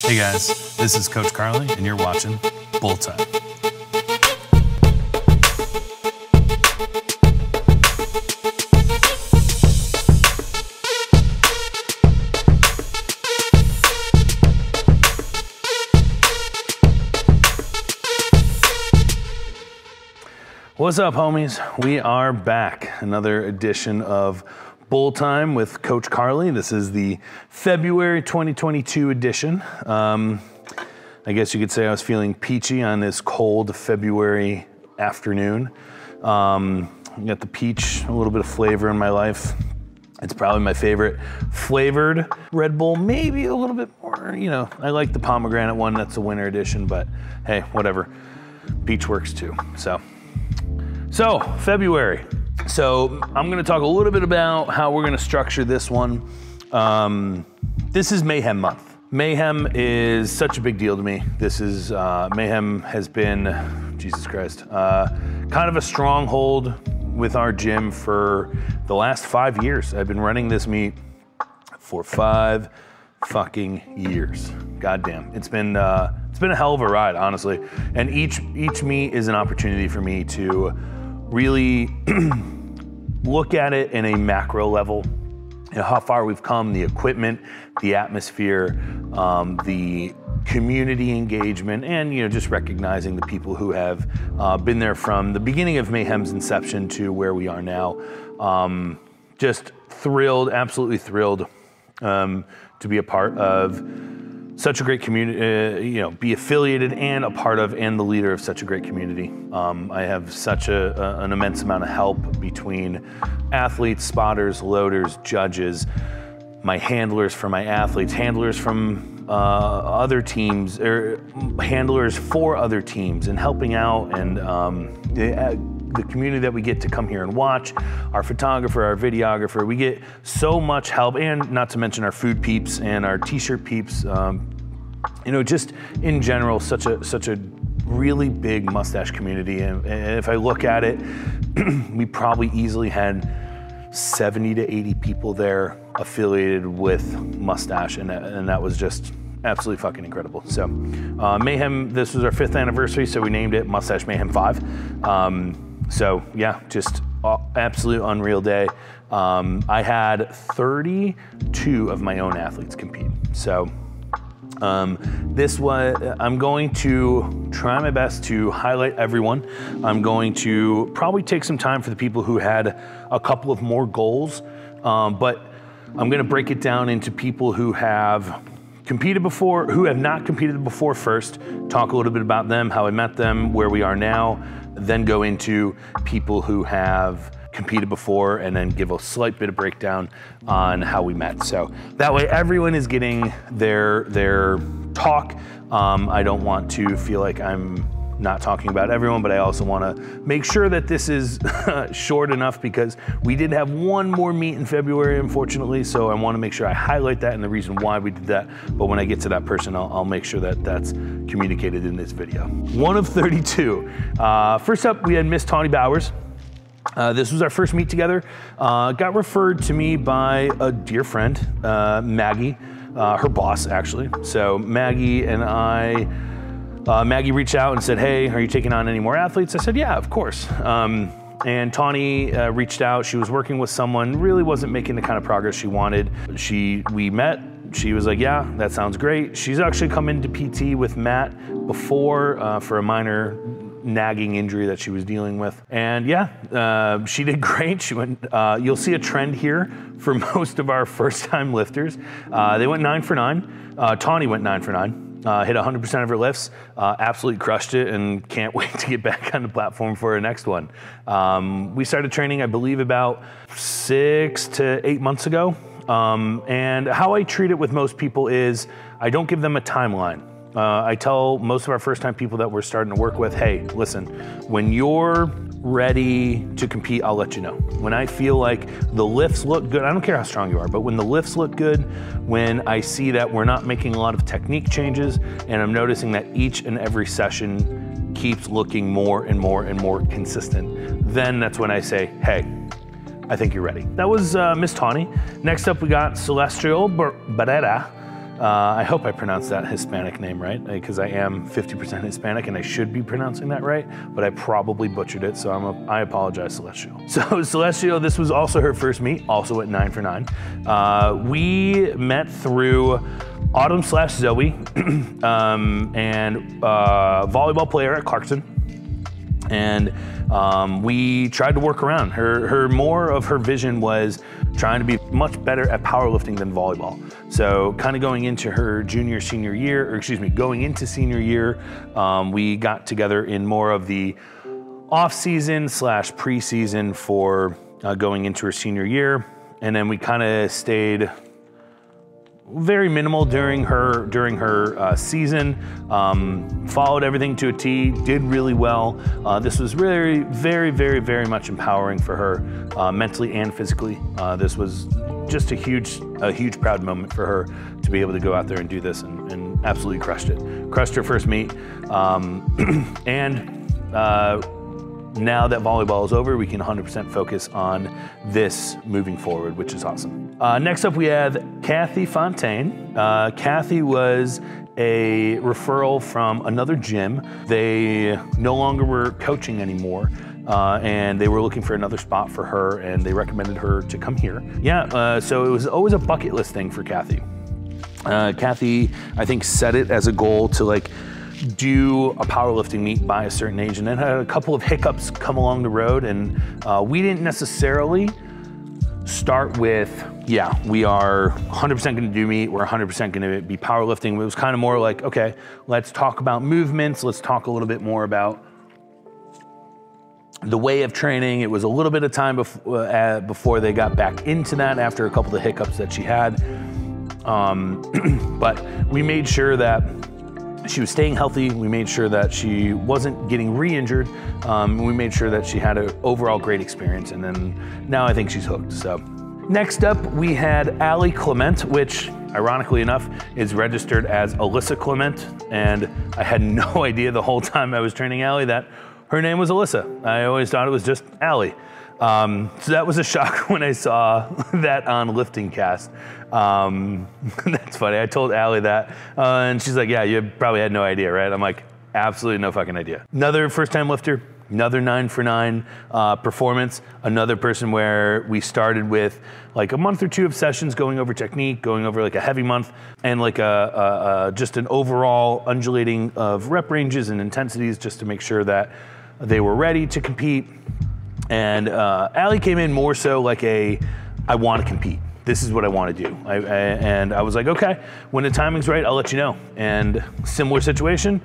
Hey guys, this is Coach Carly and you're watching Bull Time. What's up, homies? We are back. Another edition of Bull Time with Coach Carly. This is the February 2022 edition. I guess you could say I was feeling peachy on this cold February afternoon. Got the peach, a little bit of flavor in my life. It's probably my favorite flavored Red Bull, maybe a little bit more, you know, I like the pomegranate one, that's a winter edition, but hey, whatever. Peach works too, so February. So I'm gonna talk a little bit about how we're gonna structure this one. This is Mayhem Month. Mayhem is such a big deal to me. This is, Mayhem has been, Jesus Christ, kind of a stronghold with our gym for the last 5 years. I've been running this meet for 5 fucking years. Goddamn, it's been a hell of a ride, honestly. And each meet is an opportunity for me to really look at it in a macro level, you know, how far we've come, the equipment, the atmosphere, the community engagement, and you know, just recognizing the people who have been there from the beginning of Mayhem's inception to where we are now. Just thrilled, absolutely thrilled to be a part of such a great community, you know, be affiliated and a part of and the leader of such a great community. I have such an immense amount of help between athletes, spotters, loaders, judges, my handlers for my athletes, handlers from other teams, or handlers for other teams, and helping out, and the community that we get to come here and watch, our photographer, our videographer, we get so much help, and not to mention our food peeps and our t-shirt peeps. You know, just in general, such a really big Mustache community. And if I look at it, we probably easily had 70 to 80 people there affiliated with Mustache, and that was just absolutely fucking incredible. So Mayhem, this was our 5th anniversary, so we named it Mustache Mayhem 5. So yeah, just absolute unreal day. I had 32 of my own athletes compete. So this was, I'm going to try my best to highlight everyone. I'm going to probably take some time for the people who had a couple of more goals, but I'm gonna break it down into people who have competed before, who have not competed before first, talk a little bit about them, how I met them, where we are now, then go into people who have competed before, and then give a slight bit of breakdown on how we met. So that way everyone is getting their talk. I don't want to feel like I'm not talking about everyone, but I also want to make sure that this is short enough, because we did have one more meet in February, unfortunately, so I want to make sure I highlight that and the reason why we did that. But when I get to that person, I'll make sure that that's communicated in this video. 1 of 32. First up, we had Miss Tawny Bowers. This was our first meet together. Got referred to me by a dear friend, Maggie, her boss actually. So Maggie and Maggie reached out and said, hey, are you taking on any more athletes? I said, yeah, of course. And Tawny reached out. She was working with someone, really wasn't making the kind of progress she wanted. We met. She was like, yeah, that sounds great. She's actually come into PT with Matt before for a minor nagging injury that she was dealing with. And yeah, she did great. She went, you'll see a trend here for most of our first time lifters. They went 9 for 9. Tawny went 9 for 9. Hit 100% of her lifts, absolutely crushed it, and can't wait to get back on the platform for her next one. We started training, I believe, about 6 to 8 months ago. And how I treat it with most people is I don't give them a timeline. I tell most of our first time people that we're starting to work with, hey, listen, when you're ready to compete, I'll let you know. When I feel like the lifts look good, I don't care how strong you are, but when the lifts look good, when I see that we're not making a lot of technique changes, and I'm noticing that each and every session keeps looking more and more and more consistent, then that's when I say, hey, I think you're ready. That was Miss Tawny. Next up, we got Celestial Barrera. I hope I pronounced that Hispanic name right, because I am 50% Hispanic and I should be pronouncing that right, but I probably butchered it, so I apologize, Celestial. So Celestial, this was also her first meet, also went 9 for 9. We met through Autumn/Zoe, and volleyball player at Clarkson. And we tried to work around. More of her vision was trying to be much better at powerlifting than volleyball. So kind of going into her senior year, going into senior year, we got together in more of the off-season / preseason for going into her senior year. And then we kind of stayed very minimal during her season, followed everything to a T, did really well. This was very, very, very, very much empowering for her, mentally and physically. This was just a huge proud moment for her to be able to go out there and do this, and absolutely crushed it. Crushed her first meet, now that volleyball is over, we can 100% focus on this moving forward, which is awesome. Next up, we have Kathy Fontaine. Kathy was a referral from another gym. They no longer were coaching anymore, and they were looking for another spot for her, and they recommended her to come here. So it was always a bucket list thing for Kathy. Kathy, I think, set it as a goal to do a powerlifting meet by a certain age, and then had a couple of hiccups come along the road, and we didn't necessarily start with, we are 100% gonna do meet, we're 100% gonna be powerlifting. It was kind of more like, okay, let's talk about movements, let's talk a little bit more about the way of training. It was a little bit of time before they got back into that after a couple of hiccups that she had. But we made sure that she was staying healthy. We made sure that she wasn't getting re-injured. We made sure that she had an overall great experience, and then now I think she's hooked. So next up, we had Allie Clement, which ironically enough is registered as Alyssa Clement, and I had no idea the whole time I was training Allie that her name was Alyssa. I always thought it was just Allie. So that was a shock when I saw that on Lifting Cast. That's funny. I told Allie that, and she's like, yeah, you probably had no idea, right? I'm like, absolutely no fucking idea. Another first-time lifter, another 9 for 9 performance, another person where we started with like a month or two of sessions going over technique, going over like a heavy month, and like just an overall undulating of rep ranges and intensities just to make sure that they were ready to compete. And Allie came in more so like I want to compete. This is what I want to do. And I was like, okay, when the timing's right, I'll let you know. And similar situation,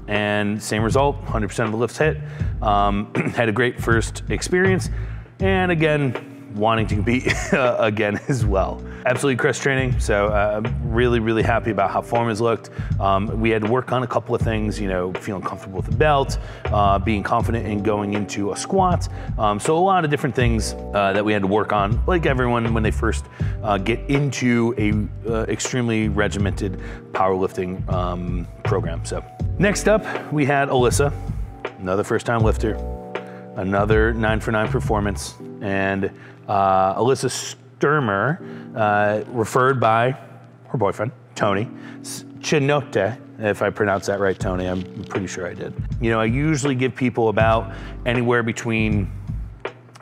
and same result, 100% of the lifts hit. Had a great first experience, and again, wanting to compete again as well. Absolutely crushed training, so I'm really, really happy about how form has looked. We had to work on a couple of things, feeling comfortable with the belt, being confident in going into a squat. So a lot of different things that we had to work on, like everyone when they first get into a extremely regimented powerlifting program. So next up, we had Alyssa, another first-time lifter, another 9 for 9 performance, and Alyssa Sturmer, referred by her boyfriend, Tony Chinote, if I pronounced that right, Tony, I'm pretty sure I did. I usually give people about anywhere between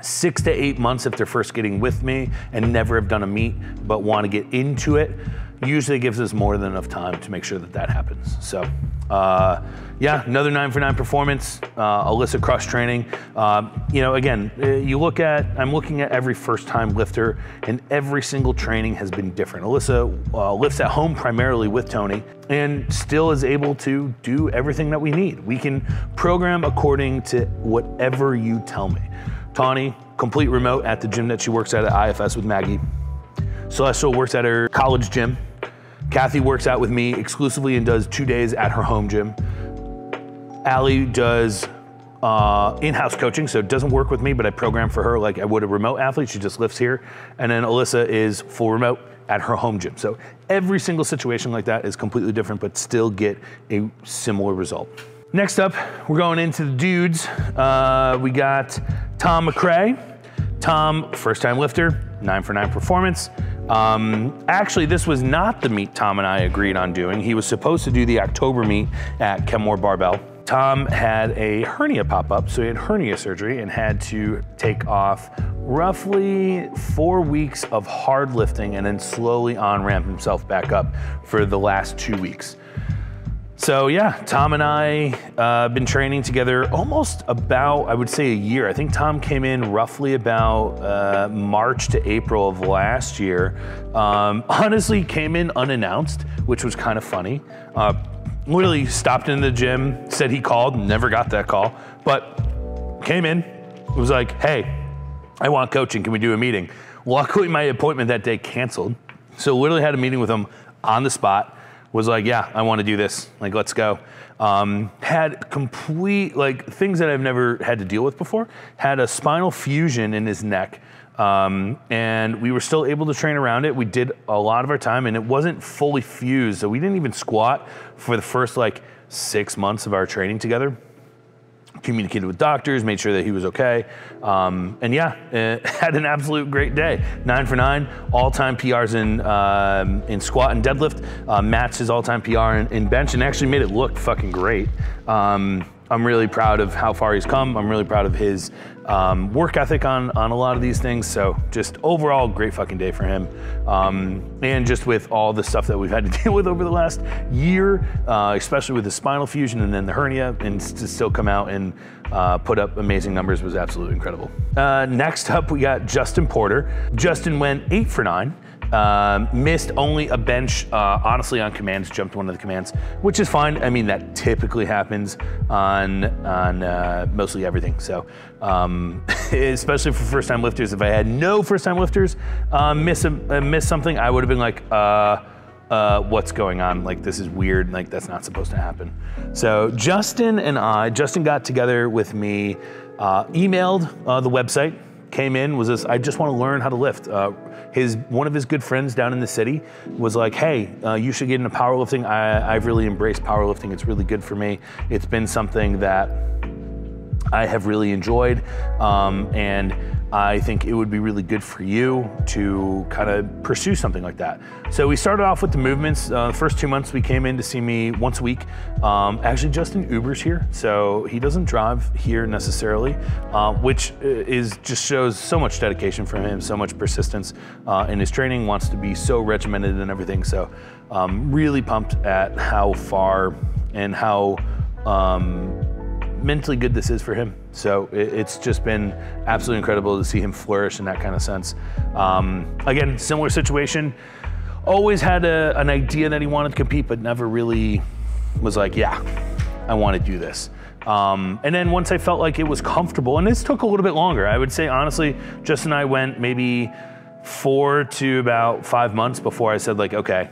6 to 8 months if they're first getting with me and never have done a meet, but want to get into it. Usually gives us more than enough time to make sure that happens. So another 9 for 9 performance, Alyssa cross training. Again, I'm looking at every first time lifter, and every single training has been different. Alyssa lifts at home primarily with Tony and still is able to do everything that we need. We can program according to whatever you tell me. Tawny, complete remote at the gym that she works at IFS with Maggie. Celestial works at her college gym. Kathy works out with me exclusively and does 2 days at her home gym. Allie does in-house coaching, so it doesn't work with me, but I program for her like I would a remote athlete. She just lifts here. And then Alyssa is full remote at her home gym. So every single situation like that is completely different, but still get a similar result. Next up, we're going into the dudes. We got Tom McCrae. Tom, first-time lifter, 9 for 9 performance. Actually, this was not the meet Tom and I agreed on doing. He was supposed to do the October meet at Kenmore Barbell. Tom had a hernia pop up, so he had hernia surgery and had to take off roughly 4 weeks of hard lifting and then slowly on-ramp himself back up for the last 2 weeks. So yeah, Tom and I been training together almost about, I would say, a year. I think Tom came in roughly about March to April of last year. Honestly, came in unannounced, which was kind of funny. Literally stopped in the gym, said he called, never got that call, but came in, was like, hey, I want coaching, can we do a meeting? Luckily, my appointment that day canceled. So literally had a meeting with him on the spot, was like, yeah, I want to do this, like, let's go. Had complete, like, things that I've never had to deal with before. Had a spinal fusion in his neck. And we were still able to train around it. We did a lot of our time and it wasn't fully fused. So we didn't even squat for the first like 6 months of our training together. Communicated with doctors, made sure that he was okay. And yeah, had an absolute great day. 9 for 9, all-time PRs in squat and deadlift, matched his all-time PR in bench and actually made it look fucking great. I'm really proud of how far he's come. I'm really proud of his work ethic on a lot of these things. So just overall, great fucking day for him. And just with all the stuff that we've had to deal with over the last year, especially with the spinal fusion and then the hernia, and to still come out and put up amazing numbers was absolutely incredible. Next up, we got Justin Porter. Justin went 8 for 9. Missed only a bench, honestly, on commands, jumped one of the commands, which is fine. I mean, that typically happens on mostly everything. So, especially for first-time lifters, if I had no first-time lifters miss something, I would have been like, what's going on? Like, this is weird. Like, that's not supposed to happen. So Justin got together with me, emailed the website, came in, was this, I just want to learn how to lift. One of his good friends down in the city was like, hey, you should get into powerlifting. I've really embraced powerlifting. It's really good for me. It's been something that I have really enjoyed. And I think it would be really good for you to kind of pursue something like that. So we started off with the movements. The first 2 months we came in to see me once a week. Actually, Justin Ubers here, so he doesn't drive here necessarily, which just shows so much dedication from him, so much persistence in his training, wants to be so regimented and everything. So really pumped at how far and how mentally good this is for him. So it's just been absolutely incredible to see him flourish in that kind of sense. Again, similar situation. Always had an idea that he wanted to compete, but never really was like, yeah, I want to do this. And then once I felt like it was comfortable, and this took a little bit longer, I would say honestly, Justin and I went maybe 4 to about 5 months before I said like, okay,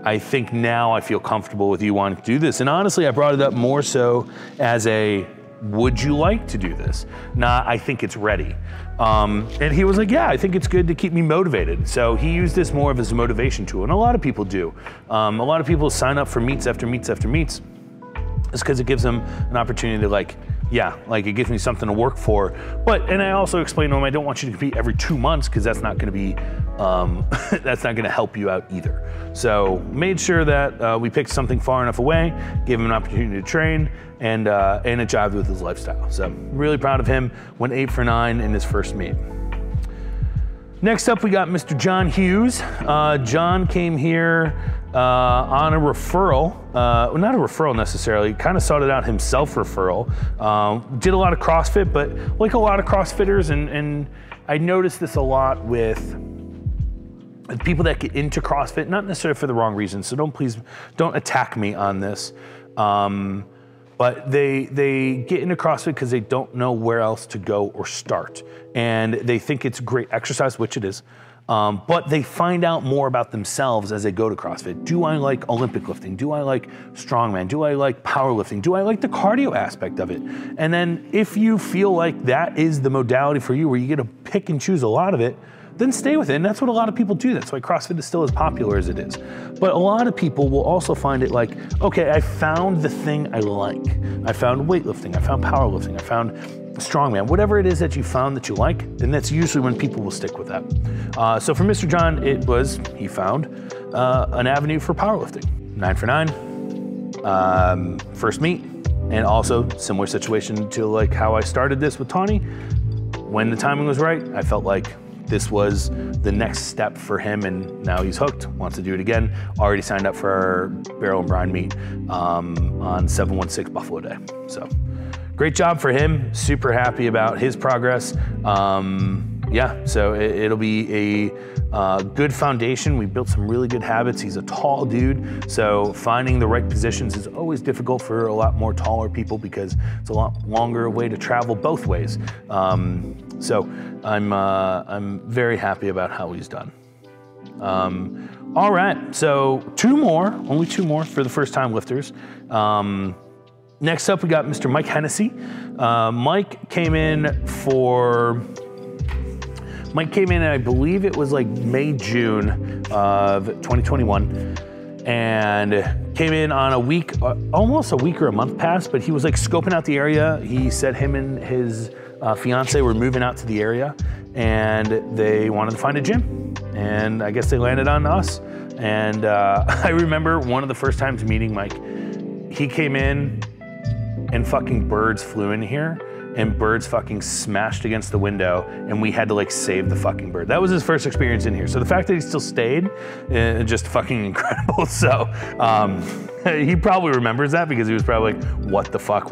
I think now I feel comfortable with you wanting to do this. And honestly, I brought it up more so as a, would you like to do this? Not, I think it's ready. And he was like, yeah, I think it's good to keep me motivated. So he used this more of as a motivation tool. And a lot of people do. A lot of people sign up for meets after meets after meets. It's because it gives them an opportunity to like, yeah, like it gives me something to work for. And I also explained to him, I don't want you to compete every 2 months because that's not gonna be, that's not gonna help you out either. So made sure that we picked something far enough away, gave him an opportunity to train, and it jived with his lifestyle. So really proud of him, went 8 for 9 in his first meet. Next up, we got Mr. John Hughes. John came here on a referral, not a referral necessarily, kind of sought it out himself referral. Did a lot of CrossFit, but like a lot of CrossFitters, and I noticed this a lot with people that get into CrossFit, not necessarily for the wrong reasons, so please don't attack me on this. But they get into CrossFit because they don't know where else to go or start. And they think it's great exercise, which it is. But they find out more about themselves as they go to CrossFit. Do I like Olympic lifting? Do I like strongman? Do I like powerlifting? Do I like the cardio aspect of it? And then if you feel like that is the modality for you where you get to pick and choose a lot of it, then stay with it. And that's what a lot of people do. That's why CrossFit is still as popular as it is. But a lot of people will also find it like, okay, I found the thing I like. I found weightlifting, I found powerlifting, I found strongman, whatever it is that you found that you like, and that's usually when people will stick with that. So for Mr. John, he found an avenue for powerlifting. 9 for 9, first meet, and also similar situation to like how I started this with Tawny. When the timing was right, I felt like this was the next step for him, and now he's hooked, wants to do it again. Already signed up for our barrel and brine meet on 716 Buffalo Day. So great job for him, super happy about his progress. Yeah, so it'll be a good foundation. We built some really good habits. He's a tall dude, so finding the right positions is always difficult for a lot more taller people because it's a lot longer way to travel both ways. So I'm very happy about how he's done. All right, so only two more for the first time lifters. Next up, we got Mr. Mike Hennessy. Mike came in, I believe it was like May, June of 2021, and came in on a week, almost a week or a month past, but he was like scoping out the area. He said him and his fiance were moving out to the area, and they wanted to find a gym, and I guess they landed on us. And I remember one of the first times meeting Mike, he came in and fucking birds flew in here, and birds fucking smashed against the window, and we had to like save the fucking bird. That was his first experience in here. So the fact that he still stayed, just fucking incredible. So he probably remembers that because he was probably like, what the fuck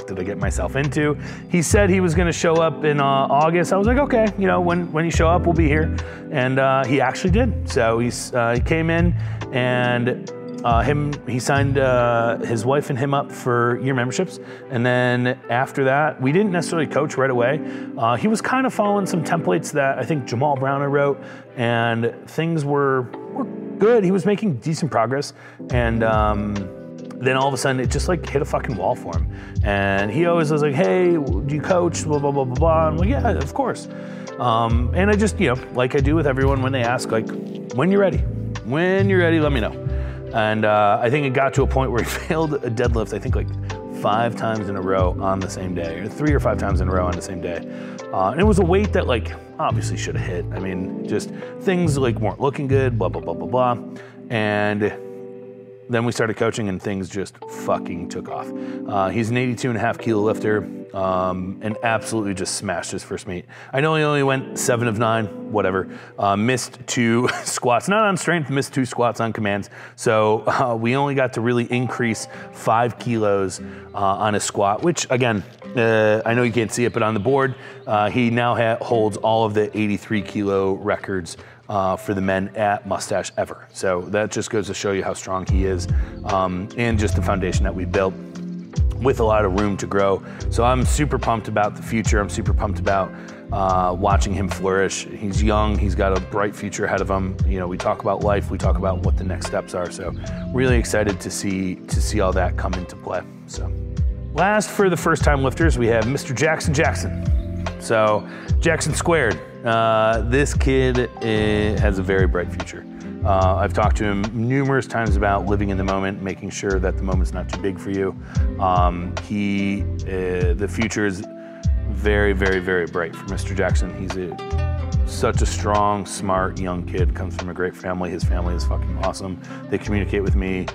did I get myself into? He said he was gonna show up in August. I was like, okay, you know, when you show up, we'll be here. And he actually did. So he came in, and he signed his wife and him up for year memberships. And then after that, we didn't necessarily coach right away. He was kind of following some templates that I think Jamal Browner wrote, and things were good. He was making decent progress. And then all of a sudden it just like hit a fucking wall for him. And he always was like, hey, do you coach? Blah, blah, blah, blah, blah. I'm like, yeah, of course. And I just, you know, like I do with everyone when they ask, like, when you're ready, let me know. And I think it got to a point where he failed a deadlift, I think like 5 times in a row on the same day, or 3 or 5 times in a row on the same day. And it was a weight that like obviously should have hit. I mean, just things like weren't looking good, blah, blah, blah, blah, blah. And then we started coaching and things just fucking took off. He's an 82.5 kilo lifter, and absolutely just smashed his first meet. I know he only went 7 of 9, whatever. Missed 2 squats, not on strength, missed 2 squats on commands. So we only got to really increase 5 kilos on his squat, which again, I know you can't see it, but on the board, he now holds all of the 83 kilo records for the men at Mustache ever. So that just goes to show you how strong he is, and just the foundation that we built with a lot of room to grow. So I'm super pumped about the future. I'm super pumped about watching him flourish. He's young, he's got a bright future ahead of him. You know, we talk about life, we talk about what the next steps are. So really excited to see all that come into play. So last for the first time lifters, we have Mr. Jackson. So Jackson squared. This kid has a very bright future. I've talked to him numerous times about living in the moment, making sure that the moment's not too big for you. The future is very, very, very bright for Mr. Jackson. He's such a strong, smart, young kid, comes from a great family. His family is fucking awesome. They communicate with me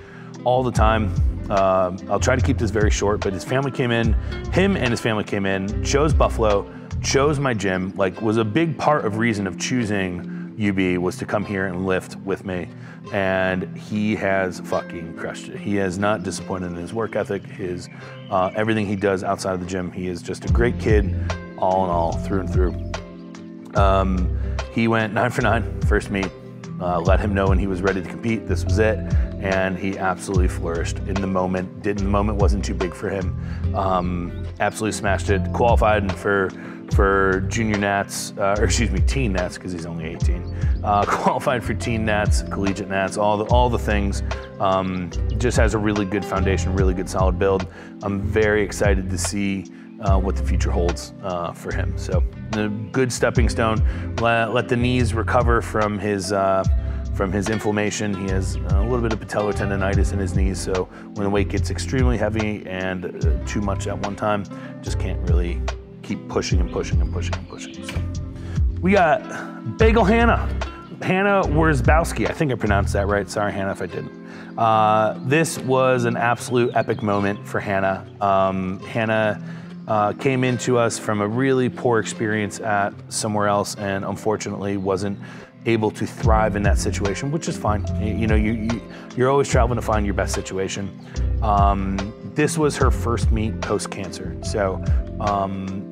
all the time. I'll try to keep this very short, but his family came in, him and his family came in, chose Buffalo, chose my gym, like was a big part of reason of choosing UB was to come here and lift with me. And he has fucking crushed it. He has not disappointed in his work ethic, his everything he does outside of the gym. He is just a great kid, all in all, through and through. He went 9 for 9, first meet. Let him know when he was ready to compete, this was it. And he absolutely flourished in the moment. The moment wasn't too big for him. Absolutely smashed it. Qualified for junior Nats, teen Nats, because he's only 18. Qualified for teen Nats, collegiate Nats, all the things. Just has a really good foundation, really good solid build. I'm very excited to see what the future holds for him. So a good stepping stone. Let the knees recover from his inflammation. He has a little bit of patellar tendonitis in his knees, so when the weight gets extremely heavy and too much at one time, just can't really keep pushing and pushing and pushing and pushing. So we got Bagel Hannah. Hannah Wurzbowski, I think I pronounced that right. Sorry, Hannah, if I didn't. This was an absolute epic moment for Hannah. Hannah came into us from a really poor experience at somewhere else, and unfortunately wasn't able to thrive in that situation, which is fine. You know, you're always traveling to find your best situation. This was her first meet post-cancer. So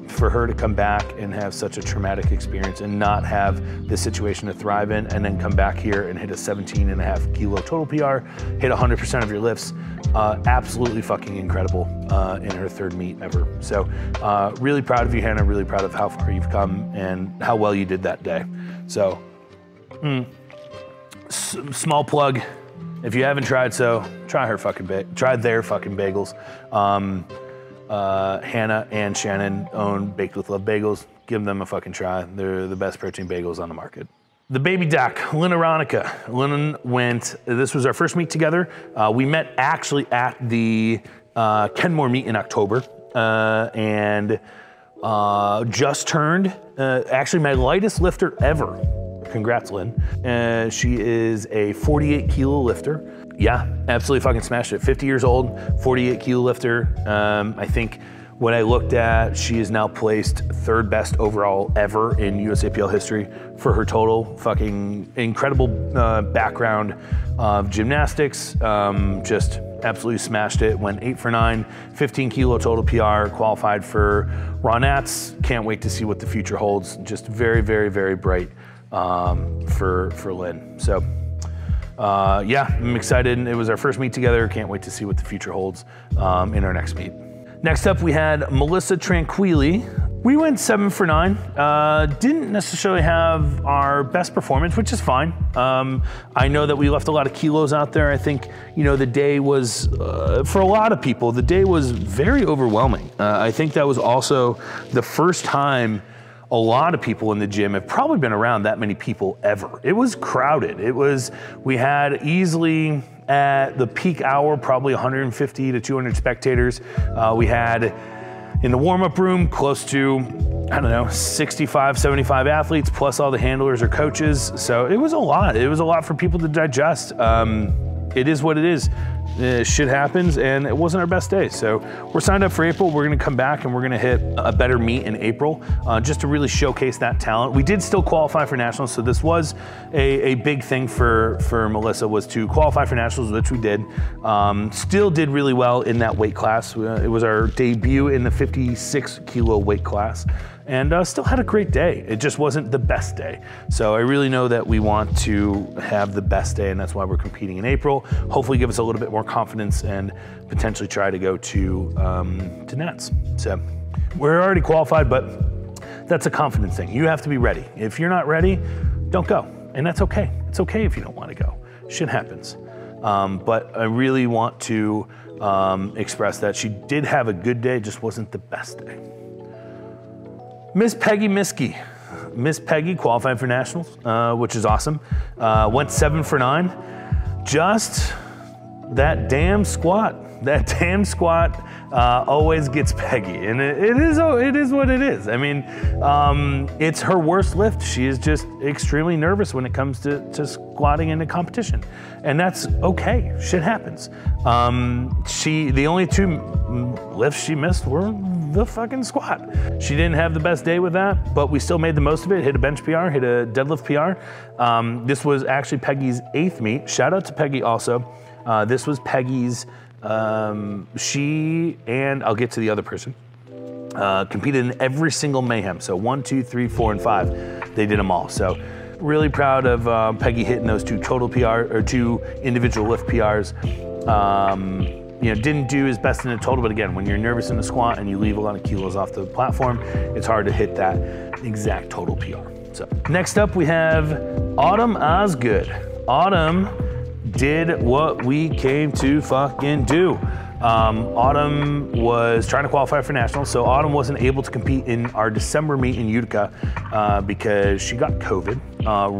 for her to come back and have such a traumatic experience and not have this situation to thrive in, and then come back here and hit a 17.5 kilo total PR, hit 100% of your lifts, absolutely fucking incredible in her third meet ever. So really proud of you, Hannah, really proud of how far you've come and how well you did that day. So small plug, if you haven't tried try their fucking bagels. Hannah and Shannon own Baked with Love Bagels. Give them a fucking try. They're the best protein bagels on the market. The baby doc, Lynn Aronica. Lynn went, this was our first meet together. We met actually at the Kenmore meet in October, and just turned, actually my lightest lifter ever. Congrats, Lynn. She is a 48 kilo lifter. Yeah, absolutely fucking smashed it. 50 years old, 48 kilo lifter. I think when I looked at, she is now placed third best overall ever in USAPL history for her total. Fucking incredible background of gymnastics. Just absolutely smashed it. Went 8 for 9, 15 kilo total PR, qualified for Ronettes. Can't wait to see what the future holds. Just very, very, very bright for Lynn. So yeah, I'm excited. It was our first meet together. Can't wait to see what the future holds in our next meet. Next up, we had Melissa Tranquilli. We went 7 for 9. Didn't necessarily have our best performance, which is fine. I know that we left a lot of kilos out there. I think, you know, the day was, for a lot of people, the day was very overwhelming. I think that was also the first time a lot of people in the gym have probably been around that many people ever. It was crowded. We had easily at the peak hour, probably 150 to 200 spectators. We had in the warm-up room close to, I don't know, 65, 75 athletes, plus all the handlers or coaches. So it was a lot. It was a lot for people to digest. It is what it is. Shit happens, and it wasn't our best day. So we're signed up for April. We're gonna come back and we're gonna hit a better meet in April, just to really showcase that talent. We did still qualify for nationals, so this was a big thing for Melissa, was to qualify for nationals, which we did. Still did really well in that weight class. It was our debut in the 56 kilo weight class, and still had a great day. It just wasn't the best day. So I really know that we want to have the best day, and that's why we're competing in April. Hopefully give us a little bit more confidence and potentially try to go to Nats. So we're already qualified, but that's a confidence thing. You have to be ready. If you're not ready, don't go, and that's okay. It's okay if you don't want to go. Shit happens. But I really want to express that she did have a good day, just wasn't the best day. Miss Peggy Miskey. Miss Peggy qualified for nationals, which is awesome. Went 7 for 9. Just that damn squat. That damn squat always gets Peggy, and it is what it is. I mean, it's her worst lift. She is just extremely nervous when it comes to squatting in a competition, and that's okay. Shit happens. The only 2 lifts she missed were the fucking squat. She didn't have the best day with that, but we still made the most of it. Hit a bench PR, hit a deadlift PR. This was actually Peggy's 8th meet. Shout out to Peggy also. This was Peggy's, she and I'll get to the other person, competed in every single Mayhem. So 1, 2, 3, 4, and 5. They did them all. So really proud of Peggy hitting those 2 total PR, or 2 individual lift PRs. You know, didn't do his best in the total, but again, when you're nervous in the squat and you leave a lot of kilos off the platform, it's hard to hit that exact total PR. So next up we have Autumn Osgood. Autumn did what we came to fucking do. Autumn was trying to qualify for nationals, so Autumn wasn't able to compete in our December meet in Utica because she got COVID.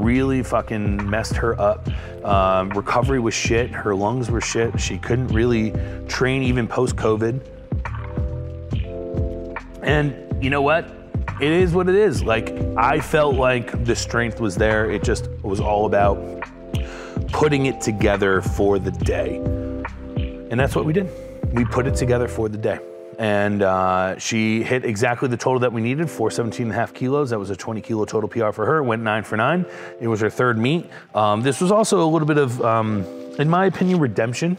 Really fucking messed her up. Recovery was shit, her lungs were shit. She couldn't really train even post-COVID. And you know what? It is what it is. Like, I felt like the strength was there. It just was all about putting it together for the day. And that's what we did. We put it together for the day. And she hit exactly the total that we needed, 417.5 kilos. That was a 20 kilo total PR for her. Went 9 for 9. It was her third meet. This was also a little bit of, in my opinion, redemption.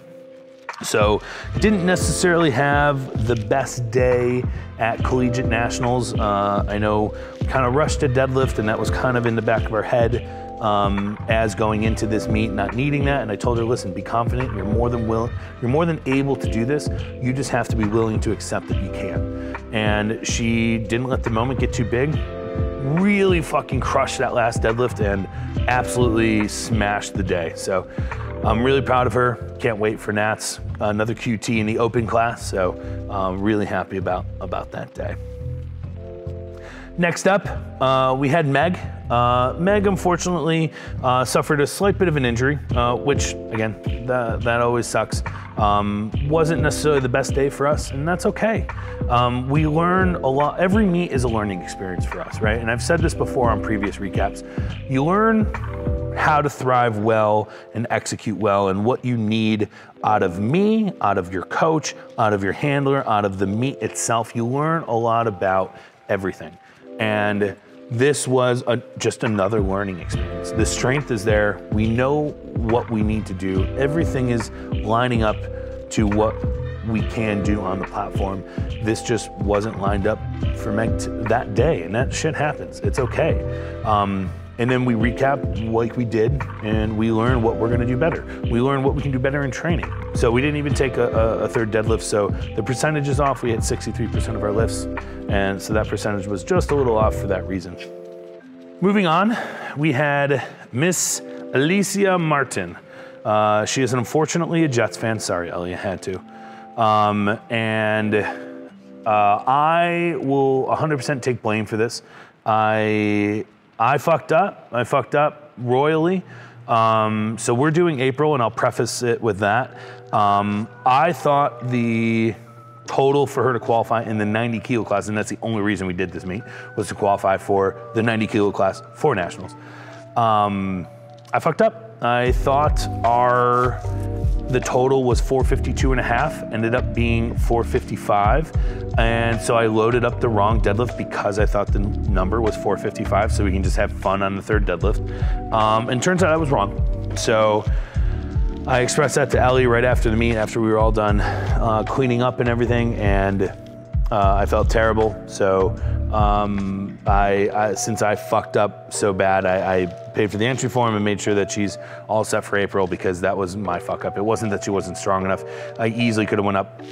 So didn't necessarily have the best day at collegiate nationals. I know we kind of rushed to deadlift, and that was kind of in the back of our head as going into this meet, not needing that. And I told her, listen, be confident. You're more than able to do this. You just have to be willing to accept that you can. And she didn't let the moment get too big. Really fucking crushed that last deadlift and absolutely smashed the day. So I'm really proud of her. Can't wait for Nats, another QT in the open class. So really happy about that day. Next up, we had Meg. Meg, unfortunately, suffered a slight bit of an injury, which, again, that always sucks. Wasn't necessarily the best day for us, and that's okay. We learn a lot. Every meet is a learning experience for us, right? And I've said this before on previous recaps. You learn how to thrive well and execute well, and what you need out of me, out of your coach, out of your handler, out of the meet itself. You learn a lot about everything. And this was just another learning experience. The strength is there. We know what we need to do. Everything is lining up to what we can do on the platform. This just wasn't lined up for Meg that day, and that shit happens. It's okay. And then we recap like we did, and we learn what we're gonna do better. We learn what we can do better in training. So we didn't even take a third deadlift, so the percentage is off. We had 63% of our lifts, and so that percentage was just a little off for that reason. Moving on, we had Miss Alicia Martin. She is unfortunately a Jets fan. Sorry, Ellie, I had to. I will 100% take blame for this. I fucked up. I fucked up royally. So we're doing April, and I'll preface it with that. I thought the total for her to qualify in the 90 kilo class, and that's the only reason we did this meet, was to qualify for the 90 kilo class for nationals. I fucked up. I thought the total was 452.5, ended up being 455. And so I loaded up the wrong deadlift because I thought the number was 455, so we can just have fun on the third deadlift. And turns out I was wrong. So I expressed that to Ellie right after the meet, after we were all done cleaning up and everything, and I felt terrible. So since I fucked up so bad, I paid for the entry form and made sure that she's all set for April, because that was my fuck up. It wasn't that she wasn't strong enough. I easily could have went up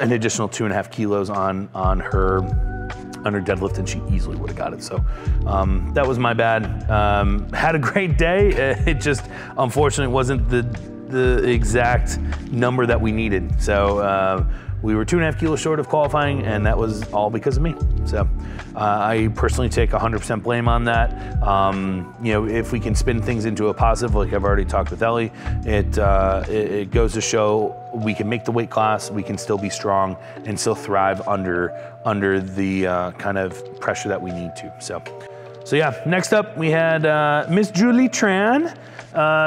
an additional 2.5 kilos on her deadlift, and she easily would have got it. So that was my bad. Had a great day. It just unfortunately wasn't the exact number that we needed. So we were 2.5 kilos short of qualifying, and that was all because of me. So I personally take 100% blame on that. If we can spin things into a positive, like I've already talked with Ellie, it goes to show we can make the weight class, we can still be strong and still thrive under the kind of pressure that we need to. So yeah, next up we had Miss Julie Tran.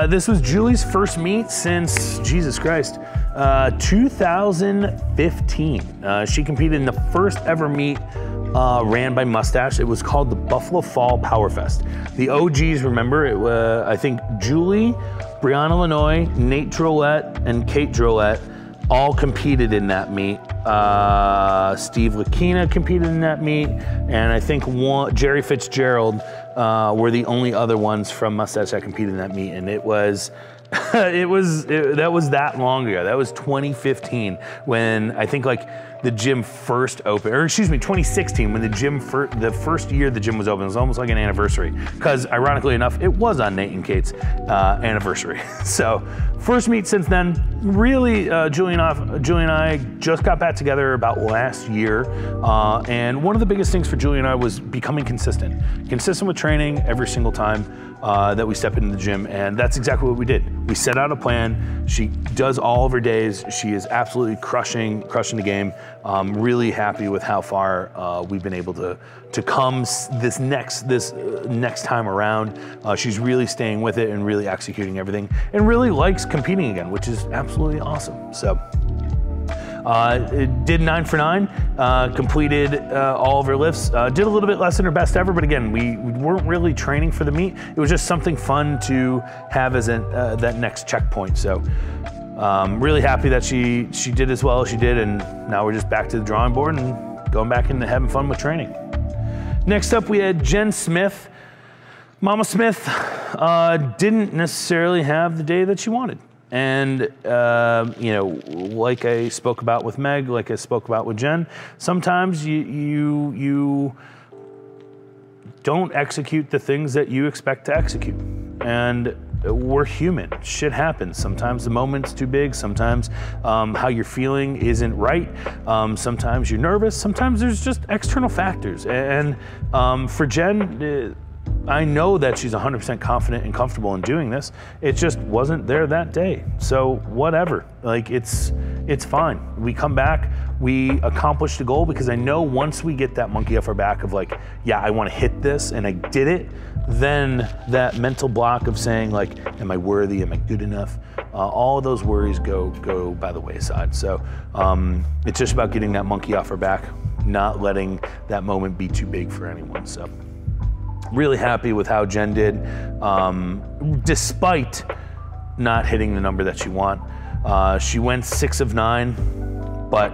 This was Julie's first meet since, Jesus Christ, 2015. She competed in the first ever meet ran by Mustache. It was called the Buffalo Fall Power Fest. The OGs remember it. I think Julie, Brianna Lanoy, Nate Drolette, and Kate Drolette all competed in that meet. Steve Lakina competed in that meet, and I think Jerry Fitzgerald were the only other ones from Mustache that competed in that meet, and it was that was that long ago. That was 2015 when I think the gym first opened, or excuse me, 2016 when the first year the gym was open. It was almost like an anniversary, because ironically enough, it was on Nate and Kate's anniversary. So first meet since then. Really, Julie and I just got back together about last year, and one of the biggest things for Julie and I was becoming consistent with training every single time that we step into the gym, and that's exactly what we did. We set out a plan. She does all of her days. She is absolutely crushing the game. Really happy with how far we've been able to come this next time around. She's really staying with it and really executing everything, and really likes competing again, which is absolutely awesome. So. Did 9 for 9, completed all of her lifts, did a little bit less than her best ever, but again, we weren't really training for the meet. It was just something fun to have as that next checkpoint. So really happy that she did as well as she did, and now we're just back to the drawing board and going back into having fun with training. Next up, we had Jen Smith. Mama Smith didn't necessarily have the day that she wanted. And, you know, like I spoke about with Meg, like I spoke about with Jen, sometimes you don't execute the things that you expect to execute. And we're human, shit happens. Sometimes the moment's too big, sometimes how you're feeling isn't right, sometimes you're nervous, sometimes there's just external factors. And for Jen, I know that she's 100% confident and comfortable in doing this. It just wasn't there that day. So whatever, like it's fine. We come back, we accomplish the goal, because I know once we get that monkey off our back of like, yeah, I want to hit this and I did it, then that mental block of saying like, am I worthy, am I good enough? All of those worries go by the wayside. So it's just about getting that monkey off our back, not letting that moment be too big for anyone. So. Really happy with how Jen did, despite not hitting the number that she wants. She went 6 of 9, but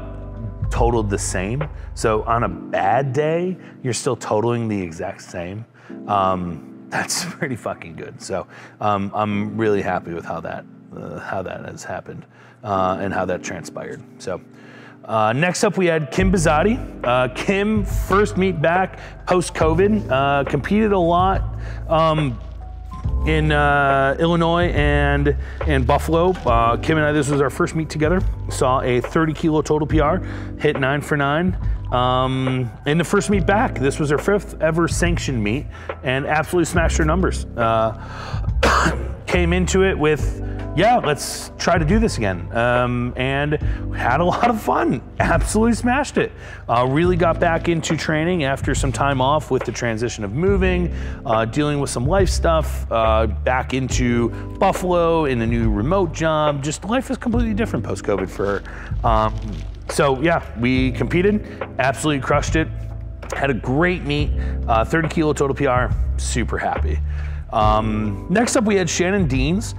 totaled the same. So on a bad day, you're still totaling the exact same. That's pretty fucking good. So I'm really happy with how that has happened and how that transpired. So. Next up, we had Kim Bizzotti. Kim, first meet back post-COVID, competed a lot in Illinois and Buffalo. Kim and I, this was our first meet together. Saw a 30 kilo total PR, hit 9 for 9. In the first meet back, this was her 5th ever sanctioned meet, and absolutely smashed her numbers. Came into it with, yeah, let's try to do this again. And had a lot of fun, absolutely smashed it. Really got back into training after some time off with the transition of moving, dealing with some life stuff, back into Buffalo in a new remote job. Just life is completely different post-COVID for her. So yeah, we competed, absolutely crushed it. Had a great meet, 30 kilo total PR, super happy. Next up, we had Shannon Deans.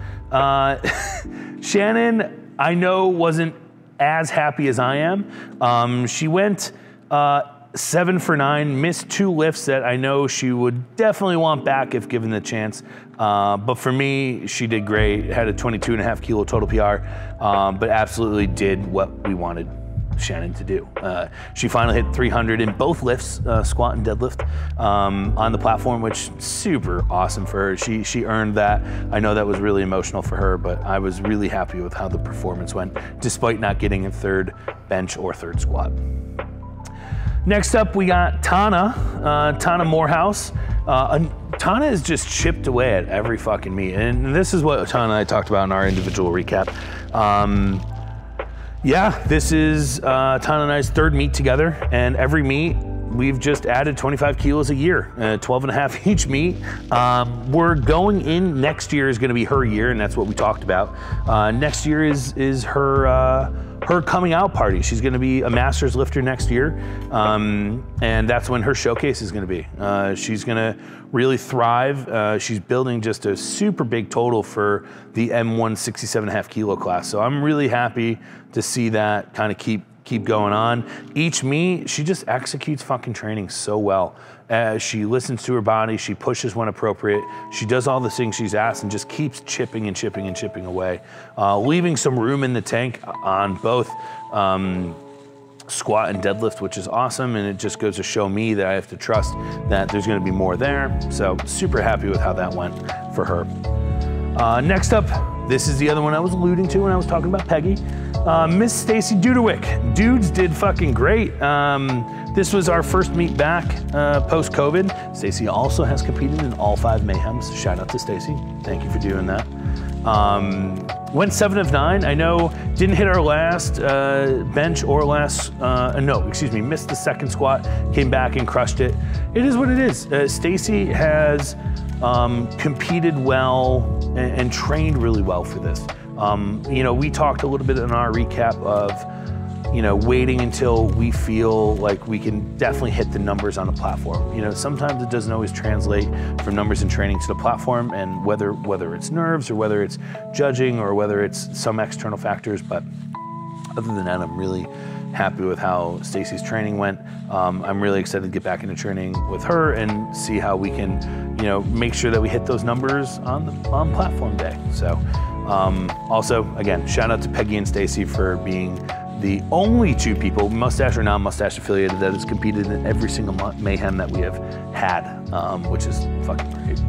Shannon, I know, wasn't as happy as I am. She went 7 for 9, missed 2 lifts that I know she would definitely want back if given the chance. But for me, she did great. Had a 22.5 kilo total PR, but absolutely did what we wanted Shannon to do. She finally hit 300 in both lifts, squat and deadlift, on the platform, which super awesome for her. She earned that. I know that was really emotional for her, but I was really happy with how the performance went, despite not getting a 3rd bench or 3rd squat. Next up, we got Tana Morehouse. Tana is just chipped away at every fucking meet, and this is what Tana and I talked about in our individual recap. Yeah, this is Tana and I's 3rd meet together, and every meet we've just added 25 kilos a year, 12.5 each meet. We're going in, next year is gonna be her year, and that's what we talked about. Next year is her coming out party. She's gonna be a master's lifter next year, and that's when her showcase is gonna be. She's gonna really thrive. She's building just a super big total for the M1 67.5 kilo class. So I'm really happy to see that kind of keep going on. Each meet, she just executes fucking training so well. She listens to her body, she pushes when appropriate, she does all the things she's asked and just keeps chipping and chipping and chipping away, leaving some room in the tank on both squat and deadlift, which is awesome, and it just goes to show me that I have to trust that there's gonna be more there. So super happy with how that went for her. Next up, this is the other one I was alluding to when I was talking about Peggy. Miss Stacy Dudewick. Dudes did fucking great. This was our first meet back post-COVID. Stacy also has competed in all 5 Mayhems. Shout out to Stacy. Thank you for doing that. Went 7 of 9. I know didn't hit our last bench or last, missed the second squat, came back and crushed it. It is what it is. Stacy has competed well and trained really well for this. We talked a little bit in our recap of, waiting until we feel like we can definitely hit the numbers on the platform. Sometimes it doesn't always translate from numbers and training to the platform, and whether it's nerves or whether it's judging or whether it's some external factors. But other than that, I'm really happy with how Stacy's training went. I'm really excited to get back into training with her and see how we can, make sure that we hit those numbers on platform day. So also, again, shout out to Peggy and Stacy for being the only 2 people, Mustache or non-Mustache affiliated, that has competed in every single Mayhem that we have had, which is fucking great.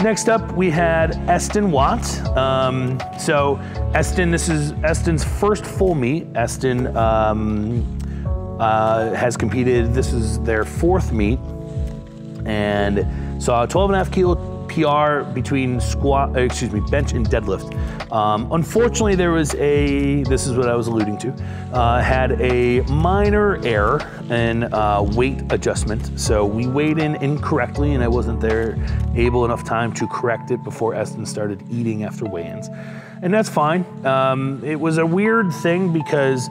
Next up, we had Eston Watt. So Eston, this is Eston's first full meet. Eston has competed, this is their 4th meet, and saw a 12.5 kilo PR between bench and deadlift. Unfortunately, there was this is what I was alluding to, had a minor error in weight adjustment. So we weighed in incorrectly, and I wasn't able enough time to correct it before Eston started eating after weigh-ins. And that's fine. It was a weird thing because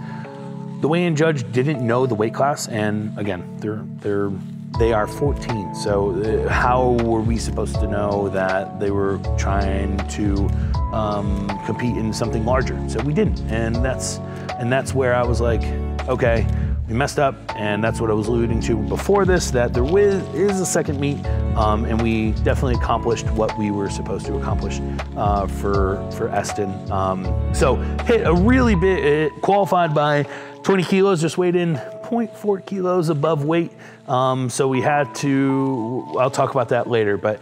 the weigh-in judge didn't know the weight class, and again, they are 14, so how were we supposed to know that they were trying to compete in something larger? So we didn't, and that's where I was like, okay, we messed up, and that's what I was alluding to before this, that there is a second meet, and we definitely accomplished what we were supposed to accomplish for Eston. So hit a really big, qualified by 20 kilos, just weighed in 0.4 kilos above weight. So we had to, I'll talk about that later, but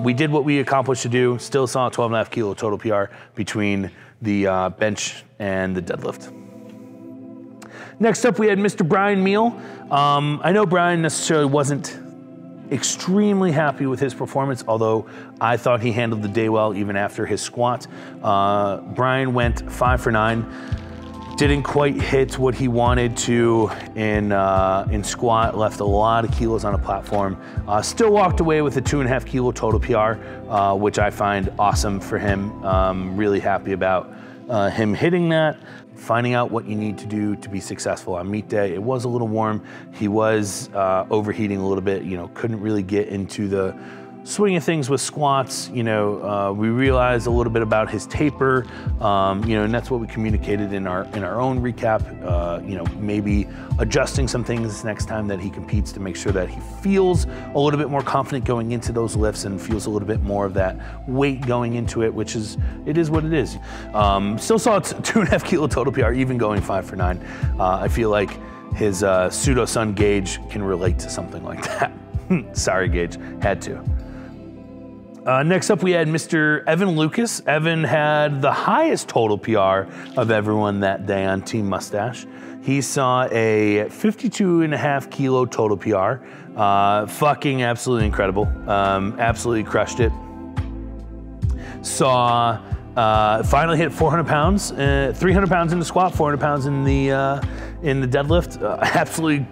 we did what we accomplished to do. Still saw a 12.5 kilo total PR between the bench and the deadlift. Next up, we had Mr. Brian Meal. I know Brian necessarily wasn't extremely happy with his performance, although I thought he handled the day well even after his squat. Brian went 5 for 9. Didn't quite hit what he wanted to in squat, left a lot of kilos on a platform. Still walked away with a 2.5 kilo total PR, which I find awesome for him. Really happy about him hitting that. Finding out what you need to do to be successful on meet day. It was a little warm. He was overheating a little bit, couldn't really get into the swing of things with squats. We realized a little bit about his taper, and that's what we communicated in our own recap. Maybe adjusting some things next time that he competes to make sure that he feels a little bit more confident going into those lifts and feels a little bit more of that weight going into it, which is, it is what it is. Still saw 2.5 kilo total PR, even going 5 for 9. I feel like his pseudo-son Gage can relate to something like that. Sorry, Gage, had to. Next up, we had Mr. Evan Lucas. Evan had the highest total PR of everyone that day on Team Mustache. He saw a 52.5 kilo total PR. Fucking absolutely incredible. Absolutely crushed it. Saw, finally hit 400 pounds, 300 pounds in the squat, 400 pounds in the deadlift. Absolutely,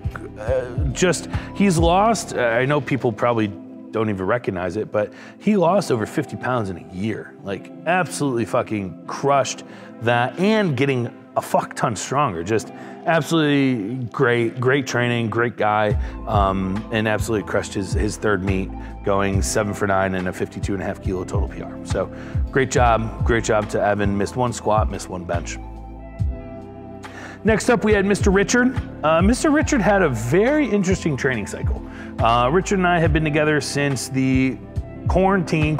he's lost. I know people probably don't even recognize it, but he lost over 50 pounds in a year. Like, absolutely fucking crushed that, and getting a fuck ton stronger. Just absolutely great training, great guy, and absolutely crushed his third meet, going 7 for 9 and a 52.5 kilo total PR. So great job to Evan. Missed 1 squat, missed 1 bench. Next up, we had Mr. Richard. Mr. Richard had a very interesting training cycle. Richard and I have been together since the quarantine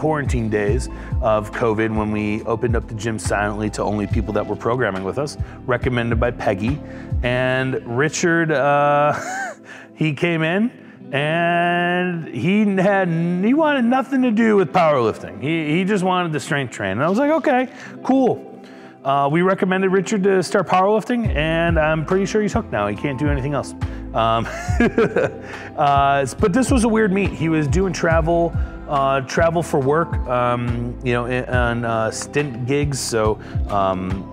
days of COVID, when we opened up the gym silently to only people that were programming with us, recommended by Peggy. And Richard, he came in and he wanted nothing to do with powerlifting. He just wanted to strength train. And I was like, okay, cool. We recommended Richard to start powerlifting, and I'm pretty sure he's hooked now. He can't do anything else. But this was a weird meet. He was doing travel travel for work, you know, on stint gigs. So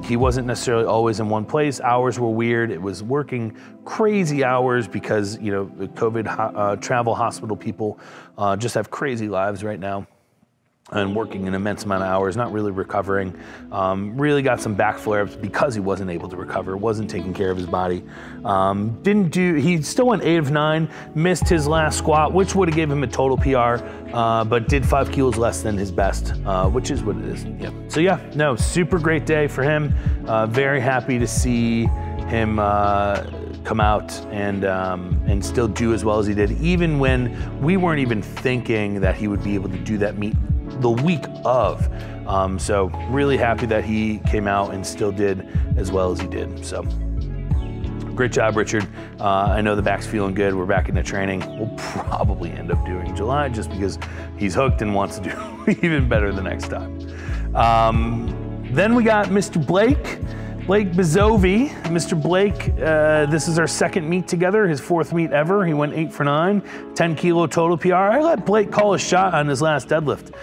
he wasn't necessarily always in one place. Hours were weird. It was working crazy hours because, you know, the COVID travel hospital people just have crazy lives right now. And working an immense amount of hours, not really recovering. Really got some back flare-ups because he wasn't able to recover, wasn't taking care of his body. He still went 8 of 9, missed his last squat, which would have given him a total PR, but did 5 kilos less than his best, which is what it is. Yeah. So yeah, no, super great day for him. Very happy to see him come out and still do as well as he did, even when we weren't even thinking that he would be able to do that meet the week of. So really happy that he came out and still did as well as he did. So great job, Richard. I know the back's feeling good. We're back into training. We'll probably end up doing July just because he's hooked and wants to do even better the next time. Then we got Mr. Blake Bizovi. Mr. Blake, this is our second meet together, his 4th meet ever. He went 8 for 9, 10 kilo total PR. I let Blake call a shot on his last deadlift.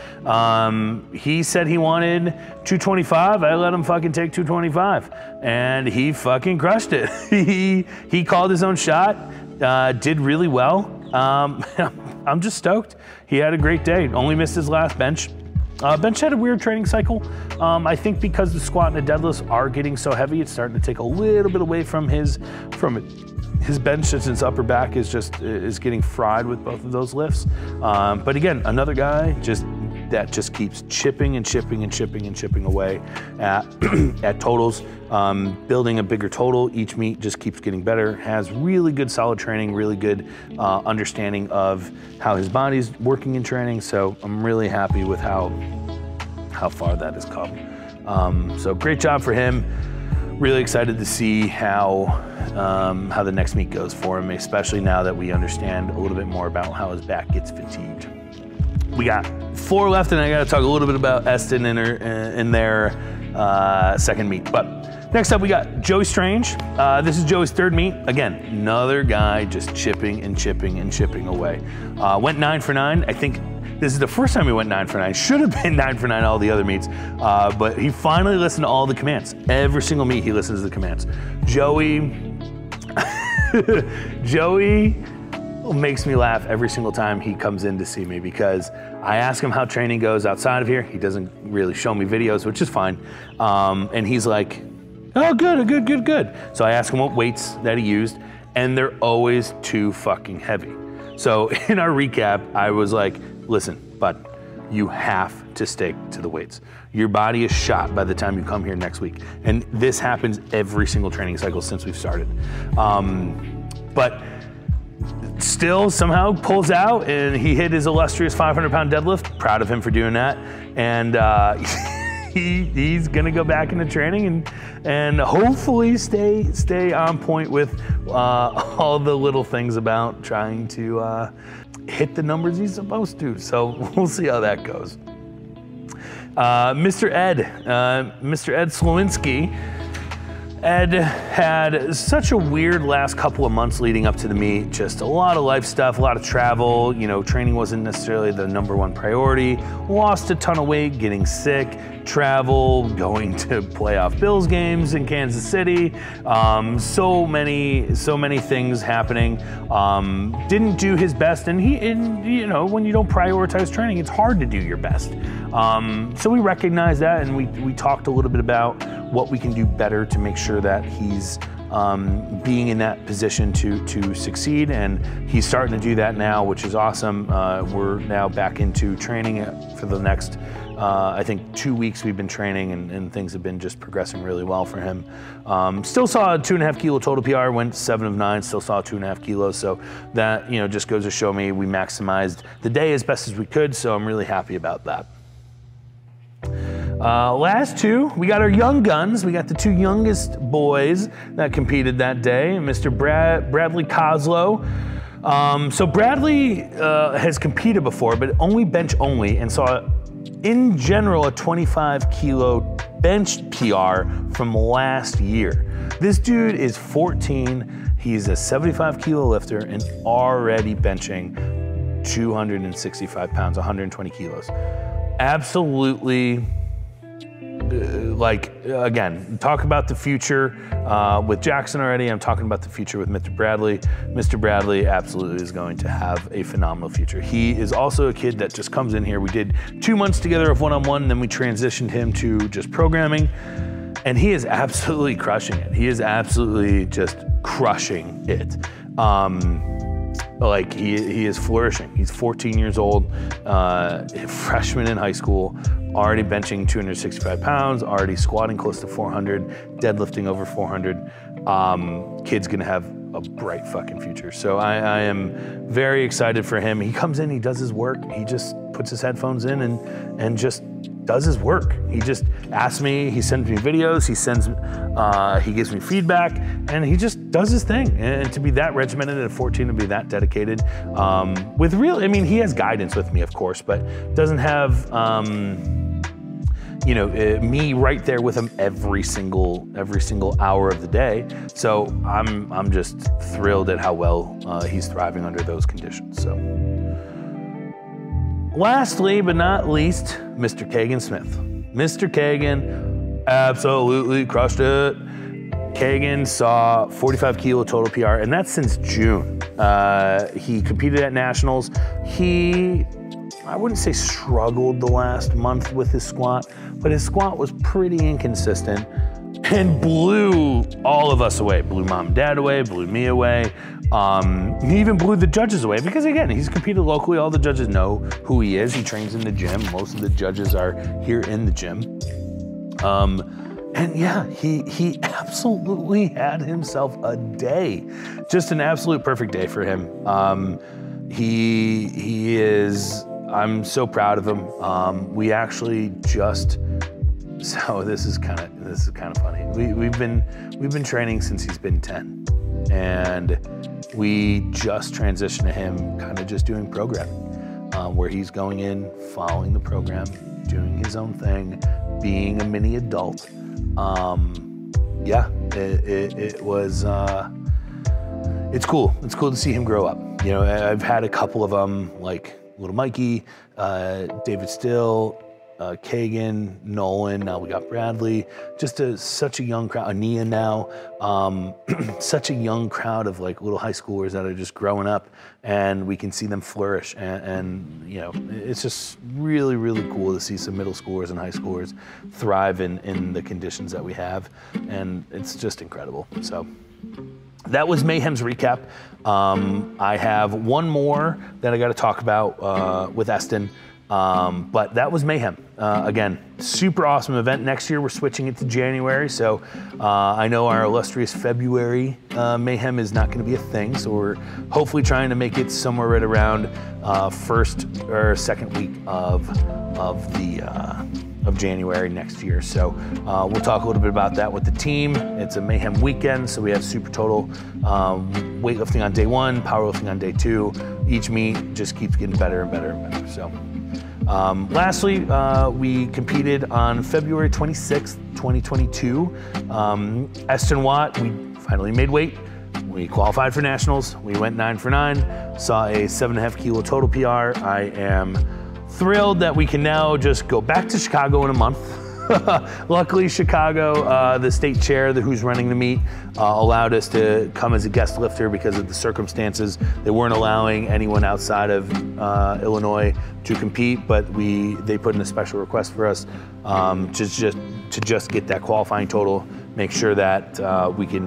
He said he wanted 225. I let him fucking take 225. And he fucking crushed it. He called his own shot, did really well. I'm just stoked. He had a great day. Only missed his last bench. Bench had a weird training cycle. I think because the squat and the deadlifts are getting so heavy, it's starting to take a little bit away from his bench, since his upper back is getting fried with both of those lifts. But again, another guy that just keeps chipping and chipping and chipping and chipping away at totals, building a bigger total. Each meet just keeps getting better, has really good solid training, really good understanding of how his body's working in training. So I'm really happy with how far that has come. So great job for him. Really excited to see how the next meet goes for him, especially now that we understand a little bit more about how his back gets fatigued. We got 4 left, and I got to talk a lither bit about Eston in their second meet. But next up, we got Joey Strange. This is Joey's 3rd meet. Again, another guy just chipping and chipping and chipping away. Went 9 for 9. I think this is the first time he went 9 for 9. Should have been 9 for 9 all the other meets, but he finally listened to all the commands. Every single meet, he listens to the commands. Joey makes me laugh every single time he comes in to see me, because I ask him how training goes outside of here. He doesn't really show me videos, which is fine. And he's like, oh, good. So I ask him what weights that he used, and they're always too fucking heavy. So in our recap, I was like, listen, bud, you have to stick to the weights. Your body is shot by the time you come here next week. And this happens every single training cycle since we've started. But still somehow pulls out, and he hit his illustrious 500-pound deadlift. Proud of him for doing that. And he's gonna go back into training and hopefully stay on point with all the little things about trying to hit the numbers he's supposed to. So we'll see how that goes. Mr. Ed Slowinski. Ed had such a weird last couple of months leading up to the meet. Just a lot of life stuff, a lot of travel. You know, training wasn't necessarily the #1 priority. Lost a ton of weight, getting sick, travel, going to playoff Bills games in Kansas City. So many things happening. Didn't do his best, and you know, when you don't prioritize training, it's hard to do your best. So we recognized that, and we talked a little bit about what we can do better to make sure that he's being in that position to succeed, and he's starting to do that now, which is awesome. We're now back into training for the next, I think 2 weeks we've been training, and things have been just progressing really well for him. Still saw a 2.5 kilo total PR, went 7 of 9, still saw 2.5 kilos. So that, you know, just goes to show me we maximized the day as best as we could. So I'm really happy about that. Last 2, we got our young guns. We got the 2 youngest boys that competed that day, Mr. Bradley Coslow. So Bradley has competed before, but only bench only, and saw, in general, a 25 kilo bench PR from last year. This dude is 14. He's a 75 kilo lifter and already benching 265 pounds, 120 kilos. Absolutely, like, again, talk about the future with Jackson already. I'm talking about the future with Mr. Bradley. Mr. Bradley absolutely is going to have a phenomenal future. He is also a kid that just comes in here. We did 2 months together of one-on-one, and then we transitioned him to just programming, and he is absolutely crushing it. He is absolutely just crushing it. Like he is flourishing. He's 14 years old, freshman in high school, already benching 265 pounds, already squatting close to 400, deadlifting over 400. Kid's gonna have a bright fucking future. So I am very excited for him. He comes in, he does his work, he just puts his headphones in and just does his work. He just asks me, he sends me videos, he gives me feedback, and he just does his thing. And to be that regimented at 14, to be that dedicated, with real, I mean, he has guidance with me, of course, but doesn't have, you know, me right there with him every single hour of the day. So I'm just thrilled at how well he's thriving under those conditions. So. Lastly, but not least, Mr. Kagan Smith. Mr. Kagan absolutely crushed it. Kagan saw 45 kilo total PR, and that's since June. He competed at nationals. I wouldn't say struggled the last month with his squat, but his squat was pretty inconsistent and blew all of us away. Blew mom and dad away, blew me away. He even blew the judges away because, again, he's competed locally. All the judges know who he is. He trains in the gym. Most of the judges are here in the gym. And yeah, he absolutely had himself a day. Just an absolute perfect day for him. He is, I'm so proud of him. We actually just, so this is kind of funny. We've been training since he's been 10, and we just transitioned to him kind of just doing programming, where he's going in, following the program, doing his own thing, being a mini adult. Yeah, it was, it's cool. It's cool to see him grow up. You know, I've had a couple of them, like Little Mikey, David Still, Kagan, Nolan, now we got Bradley, just such a young crowd, Ania now, such a young crowd of like little high schoolers that are just growing up, and we can see them flourish, and you know, it's just really, really cool to see some middle schoolers and high schoolers thrive in the conditions that we have, and it's just incredible. So that was Mayhem's recap. I have one more that I got to talk about with Eston. But that was Mayhem. Again, super awesome event. Next year, we're switching it to January. So I know our illustrious February Mayhem is not going to be a thing. So we're hopefully trying to make it somewhere right around first or second week of January next year. So we'll talk a little bit about that with the team. It's a Mayhem weekend. So we have super total weightlifting on day 1, powerlifting on day 2. Each meet just keeps getting better and better and better. So. Lastly, we competed on February 26th, 2022. Eston Watt, we finally made weight. We qualified for nationals. We went 9 for 9, saw a 7.5 kilo total PR. I am thrilled that we can now just go back to Chicago in a month. Luckily, Chicago, the state chair who's running the meet, allowed us to come as a guest lifter because of the circumstances. They weren't allowing anyone outside of Illinois to compete, but they put in a special request for us to just get that qualifying total, make sure that we could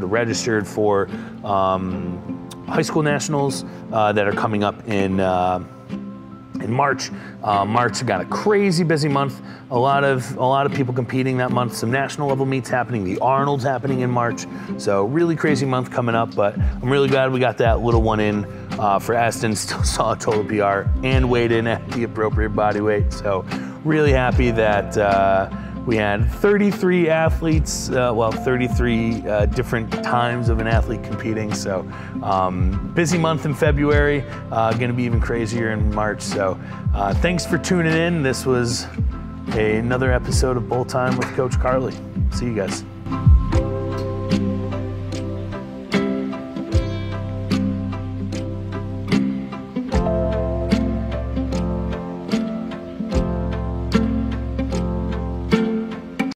have registered for high school nationals that are coming up in March. March got a crazy busy month. A lot of people competing that month. Some national level meets happening. The Arnold's happening in March. So really crazy month coming up, but I'm really glad we got that little one in for Eston. Still saw a total PR and weighed in at the appropriate body weight. So really happy that we had 33 athletes, 33 different times of an athlete competing. So busy month in February, gonna be even crazier in March. So thanks for tuning in. This was another episode of Bowl Time with Coach Carly. See you guys.